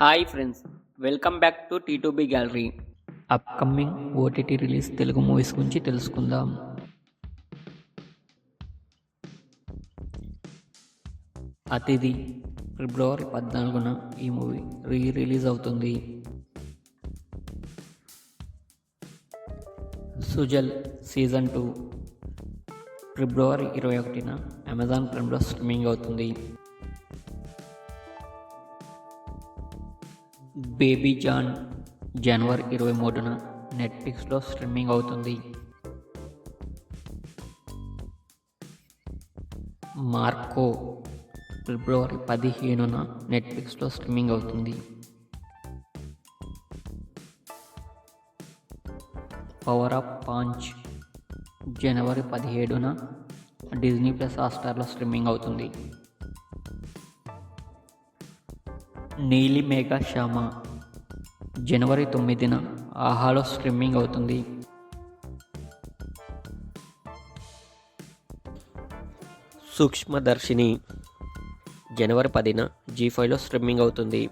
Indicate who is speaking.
Speaker 1: Hi friends, welcome back to T2B gallery. Upcoming OTT release Telugu movies గురించి తెలుసుకుందాం. అతిథి ఫిబ్రవరి 14న ఈ మూవీ రిలీజ్ అవుతుంది. సుజల్ సీజన్ 2 ఫిబ్రవరి 21న అమెజాన్ ప్రైమ్లో స్ట్రీమింగ్ అవుతుంది. బేబీ జాన్ జనవరి 23న నెట్ఫ్లిక్స్లో స్ట్రీమింగ్ అవుతుంది. మార్కో ఫిబ్రవరి 15న నెట్ఫ్లిక్స్లో స్ట్రీమింగ్ అవుతుంది. పవర్ ఆఫ్ పాంచ్ జనవరి 17న డిజ్నీ ప్లస్ హాట్‌స్టార్లో స్ట్రీమింగ్ అవుతుంది. నీలి మేఘ శ్యామ జనవరి 9న ఆహాలో స్ట్రీమింగ్ అవుతుంది. సూక్ష్మదర్శిని జనవరి 10న జీ5లో స్ట్రీమింగ్ అవుతుంది.